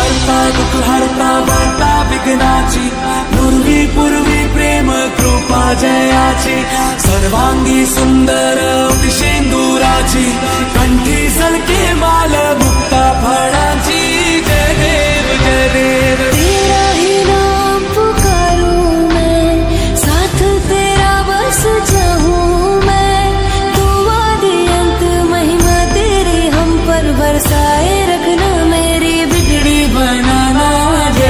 हरता दुःख हरता वार्ता विघ्नाची, पूर्वी पूर्वी प्रेम कृपा जयाची, सर्वांगी सुंदर